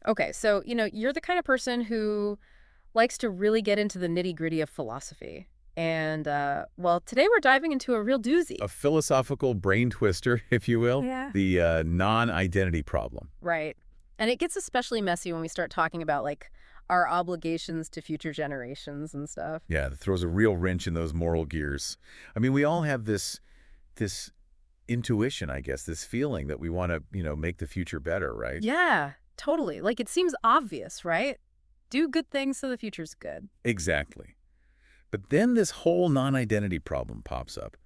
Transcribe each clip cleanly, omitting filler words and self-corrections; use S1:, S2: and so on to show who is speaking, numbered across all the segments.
S1: Okay, so, you're the kind of person who likes to really get into the nitty-gritty of philosophy. And, well, today we're diving into a real doozy.
S2: A philosophical brain twister, if you will,
S1: Yeah.
S2: the non-identity problem.
S1: Right. And it gets especially messy when we start talking about, like, our obligations to future generations and stuff.
S2: Yeah, that throws a real wrench in those moral gears. I mean, we all have this intuition, I guess, this feeling that we want to, make the future better, right?
S1: Yeah, totally. Like, it seems obvious, right? Do good things so the future's good.
S2: Exactly. But then this whole non-identity problem pops up,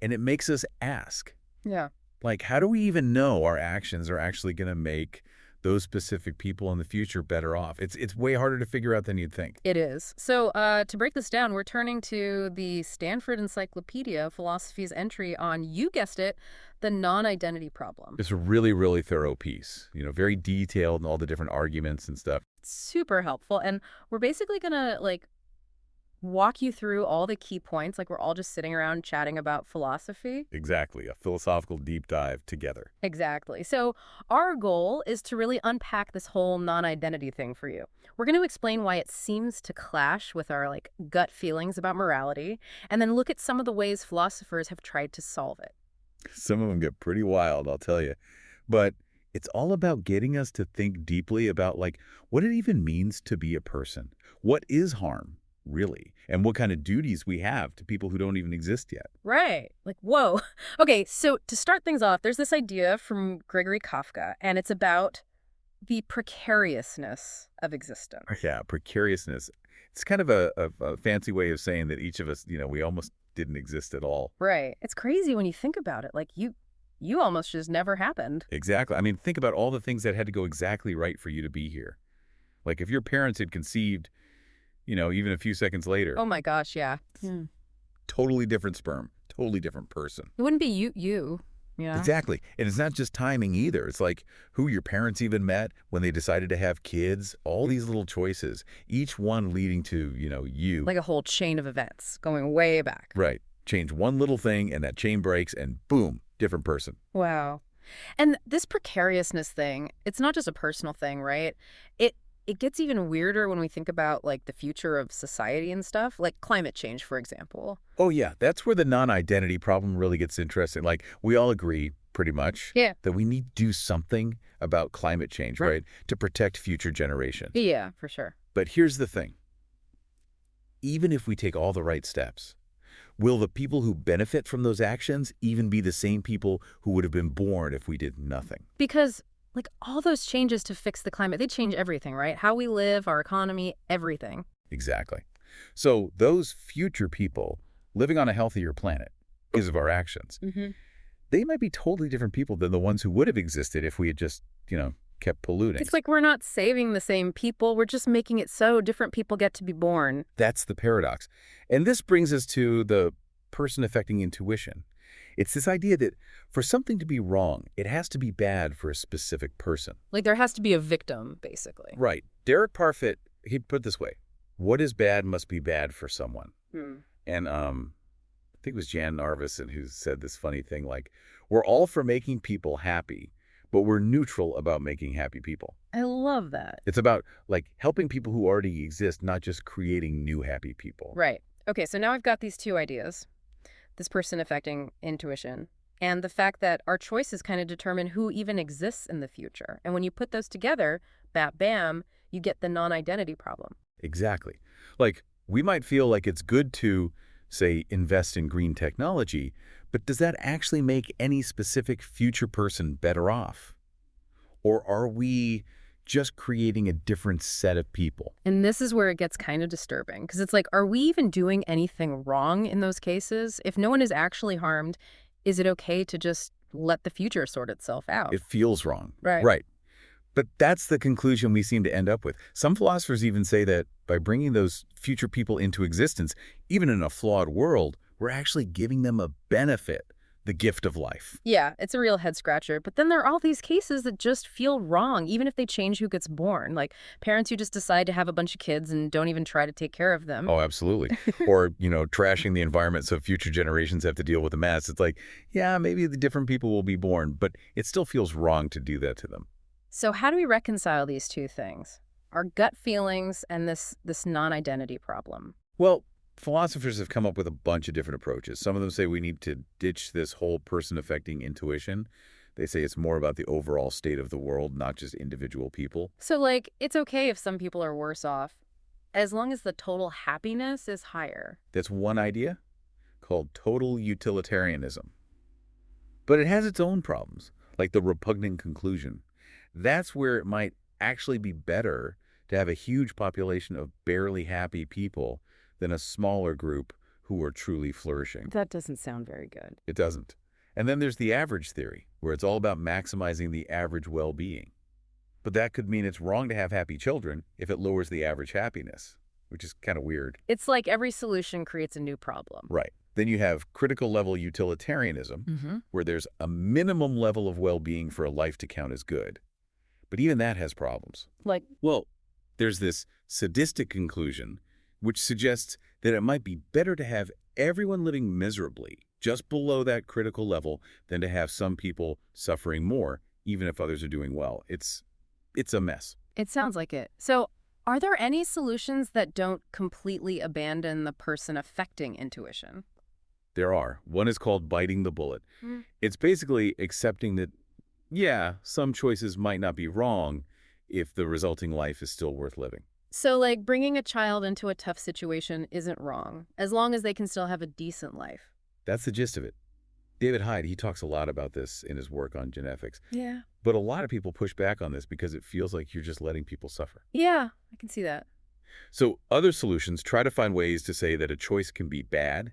S2: and it makes us ask,
S1: Yeah.
S2: like, how do we even know our actions are actually going to make those specific people in the future better off? It's way harder to figure out than you'd think.
S1: It is. So, to break this down, we're turning to the Stanford Encyclopedia of Philosophy's entry on, you guessed it, the non-identity problem.
S2: It's a really, really thorough piece, very detailed and all the different arguments and stuff.
S1: Super helpful. And we're basically going to, like, walk you through all the key points. Like, we're all just sitting around chatting about philosophy.
S2: Exactly, a philosophical deep dive together.
S1: Exactly. So our goal is to really unpack this whole non-identity thing for you. We're going to explain why it seems to clash with our, like, gut feelings about morality, and then look at some of the ways philosophers have tried to solve it.
S2: Some of them get pretty wild, I'll tell you. But it's all about getting us to think deeply about, like, what it even means to be a person. What is harm, really? And what kind of duties we have to people who don't even exist yet.
S1: Right. Like, whoa. Okay, so to start things off, there's this idea from Gregory Kafka, and it's about the precariousness of existence.
S2: Yeah, precariousness. It's kind of a fancy way of saying that each of us, we almost didn't exist at all.
S1: Right. It's crazy when you think about it. Like, you almost just never happened.
S2: Exactly. I mean, think about all the things that had to go exactly right for you to be here. Like if your parents had conceived, even a few seconds later,
S1: Oh my gosh, yeah.
S2: totally different sperm, totally different person.
S1: It wouldn't be you. Yeah.
S2: Exactly. And it's not just timing either. It's like who your parents even met when they decided to have kids, all these little choices, each one leading to, you.
S1: Like a whole chain of events going way back.
S2: Right. Change one little thing and that chain breaks and boom, different person.
S1: Wow. And this precariousness thing, it's not just a personal thing, right? It gets even weirder when we think about, like, the future of society and stuff, like climate change, for example.
S2: Oh, yeah. That's where the non-identity problem really gets interesting. Like, we all agree, pretty much,
S1: Yeah.
S2: that we need to do something about climate change, right? To protect future generations.
S1: Yeah, for sure.
S2: But here's the thing. Even if we take all the right steps, will the people who benefit from those actions even be the same people who would have been born if we did nothing?
S1: Because, like, all those changes to fix the climate, they change everything, right? How we live, our economy, everything.
S2: Exactly. So those future people living on a healthier planet because of our actions, they might be totally different people than the ones who would have existed if we had just, kept polluting.
S1: It's like we're not saving the same people. We're just making it so different people get to be born.
S2: That's the paradox. And this brings us to the person-affecting intuition. It's this idea that for something to be wrong, it has to be bad for a specific person.
S1: Like, there has to be a victim, basically.
S2: Right. Derek Parfit, he put it this way, what is bad must be bad for someone. And I think it was Jan Narveson who said this funny thing like, we're all for making people happy, but we're neutral about making happy people.
S1: I love that.
S2: It's about, like, helping people who already exist, not just creating new happy people.
S1: Right. Okay, so now I've got these two ideas. This person affecting intuition, and the fact that our choices kind of determine who even exists in the future. And when you put those together, bam, you get the non-identity problem.
S2: Exactly. Like, we might feel like it's good to, say, invest in green technology, but does that actually make any specific future person better off? Or are we just creating a different set of people?
S1: And this is where it gets kind of disturbing, because it's like, are we even doing anything wrong in those cases? If no one is actually harmed, is it okay to just let the future sort itself out?
S2: It feels wrong.
S1: Right.
S2: Right. But that's the conclusion we seem to end up with. Some philosophers even say that by bringing those future people into existence, even in a flawed world, we're actually giving them a benefit, the gift of life.
S1: Yeah, it's a real head scratcher. But then there are all these cases that just feel wrong, even if they change who gets born. Like parents who just decide to have a bunch of kids and don't even try to take care of them.
S2: Oh, absolutely. Or, trashing the environment so future generations have to deal with the mess. It's like, yeah, maybe the different people will be born, but it still feels wrong to do that to them.
S1: So how do we reconcile these two things? Our gut feelings and this non-identity problem.
S2: Well, philosophers have come up with a bunch of different approaches. Some of them say we need to ditch this whole person-affecting intuition. They say it's more about the overall state of the world, not just individual people.
S1: So like it's okay if some people are worse off as long as the total happiness is higher.
S2: That's one idea called total utilitarianism. But it has its own problems, like the repugnant conclusion. That's where it might actually be better to have a huge population of barely happy people than a smaller group who are truly flourishing.
S1: That doesn't sound very good.
S2: It doesn't. And then there's the average theory, where it's all about maximizing the average well-being. But that could mean it's wrong to have happy children if it lowers the average happiness, which is kind of weird.
S1: It's like every solution creates a new problem.
S2: Right. Then you have critical level utilitarianism, where there's a minimum level of well-being for a life to count as good. But even that has problems.
S1: Like,
S2: Well, there's this sadistic conclusion, which suggests that it might be better to have everyone living miserably, just below that critical level, than to have some people suffering more, even if others are doing well. It's a mess.
S1: it sounds like it. So, are there any solutions that don't completely abandon the person affecting intuition?
S2: There are. One is called biting the bullet.
S1: Mm.
S2: It's basically accepting that, yeah, some choices might not be wrong if the resulting life is still worth living.
S1: So, like, bringing a child into a tough situation isn't wrong, as long as they can still have a decent life.
S2: That's the gist of it. David Hyde, he talks a lot about this in his work on genetics.
S1: Yeah.
S2: But a lot of people push back on this because it feels like you're just letting people suffer.
S1: Yeah, I can see that.
S2: So other solutions try to find ways to say that a choice can be bad,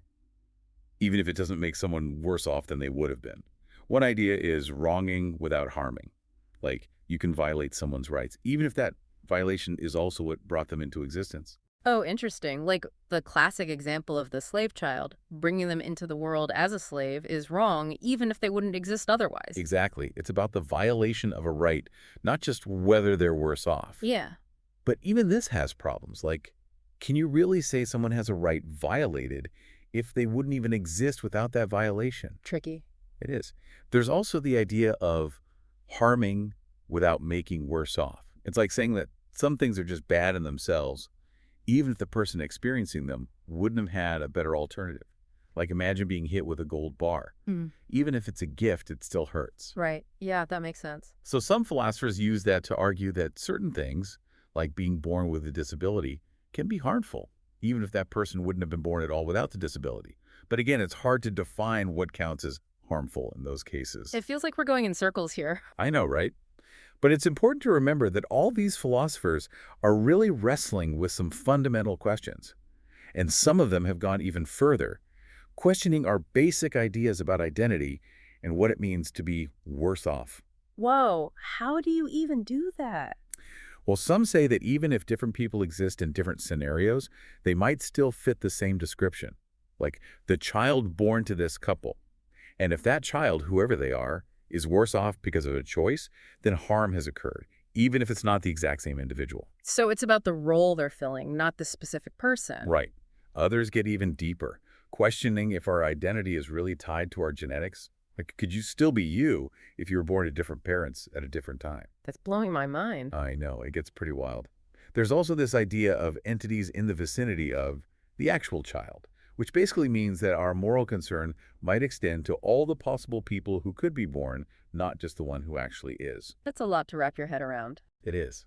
S2: even if it doesn't make someone worse off than they would have been. One idea is wronging without harming. Like, you can violate someone's rights, even if that violation is also what brought them into existence.
S1: Oh, interesting. Like the classic example of the slave child, bringing them into the world as a slave is wrong, even if they wouldn't exist otherwise.
S2: Exactly. It's about the violation of a right, not just whether they're worse off.
S1: Yeah.
S2: But even this has problems. Like, can you really say someone has a right violated if they wouldn't even exist without that violation?
S1: Tricky.
S2: It is. There's also the idea of harming without making worse off. It's like saying that some things are just bad in themselves, even if the person experiencing them wouldn't have had a better alternative. Like, imagine being hit with a gold bar.
S1: Mm.
S2: Even if it's a gift, it still hurts.
S1: Right. Yeah, that makes sense.
S2: So some philosophers use that to argue that certain things, like being born with a disability, can be harmful, even if that person wouldn't have been born at all without the disability. But again, it's hard to define what counts as harmful in those cases.
S1: It feels like we're going in circles here.
S2: I know, right? But it's important to remember that all these philosophers are really wrestling with some fundamental questions. And some of them have gone even further, questioning our basic ideas about identity and what it means to be worse off.
S1: Whoa, how do you even do that?
S2: Well, some say that even if different people exist in different scenarios, they might still fit the same description. Like the child born to this couple. And if that child, whoever they are, is worse off because of a choice, then harm has occurred, even if it's not the exact same individual.
S1: So it's about the role they're filling, not the specific person.
S2: Right. Others get even deeper, questioning if our identity is really tied to our genetics. Like, could you still be you if you were born to different parents at a different time?
S1: That's blowing my mind.
S2: I know, it gets pretty wild. There's also this idea of entities in the vicinity of the actual child, which basically means that our moral concern might extend to all the possible people who could be born, not just the one who actually is.
S1: That's a lot to wrap your head around.
S2: It is.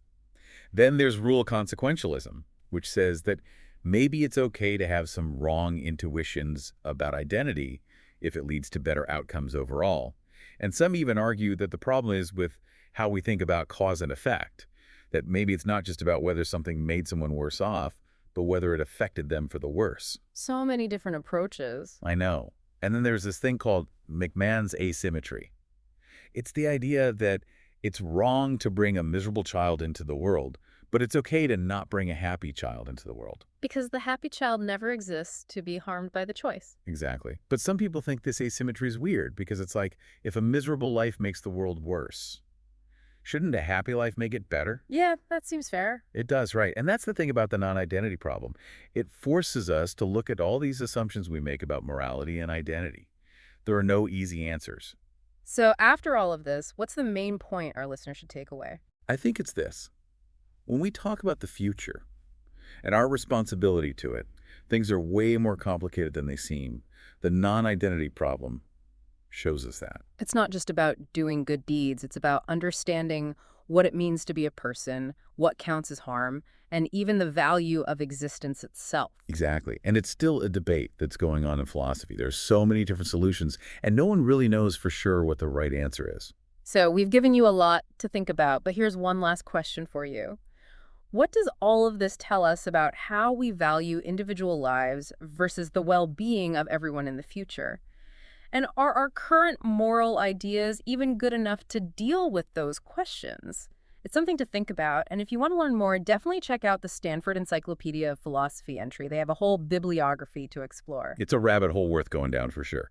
S2: Then there's rule consequentialism, which says that maybe it's okay to have some wrong intuitions about identity if it leads to better outcomes overall. And some even argue that the problem is with how we think about cause and effect, that maybe it's not just about whether something made someone worse off, but whether it affected them for the worse.
S1: So many different approaches.
S2: I know. And then there's this thing called McMahon's asymmetry. It's the idea that it's wrong to bring a miserable child into the world, but it's okay to not bring a happy child into the world.
S1: Because the happy child never exists to be harmed by the choice.
S2: Exactly. But some people think this asymmetry is weird because it's like, if a miserable life makes the world worse, shouldn't a happy life make it better?
S1: Yeah, that seems fair.
S2: It does, right. And that's the thing about the non-identity problem. It forces us to look at all these assumptions we make about morality and identity. There are no easy answers.
S1: So after all of this, what's the main point our listeners should take away?
S2: I think it's this. When we talk about the future and our responsibility to it, things are way more complicated than they seem. The non-identity problem shows us that.
S1: It's not just about doing good deeds, it's about understanding what it means to be a person, what counts as harm, and even the value of existence itself.
S2: Exactly. And it's still a debate that's going on in philosophy. There's so many different solutions, and no one really knows for sure what the right answer is.
S1: So we've given you a lot to think about, but here's one last question for you. What does all of this tell us about how we value individual lives versus the well-being of everyone in the future? And are our current moral ideas even good enough to deal with those questions? It's something to think about, and if you want to learn more, definitely check out the Stanford Encyclopedia of Philosophy entry. They have a whole bibliography to explore.
S2: It's a rabbit hole worth going down for sure.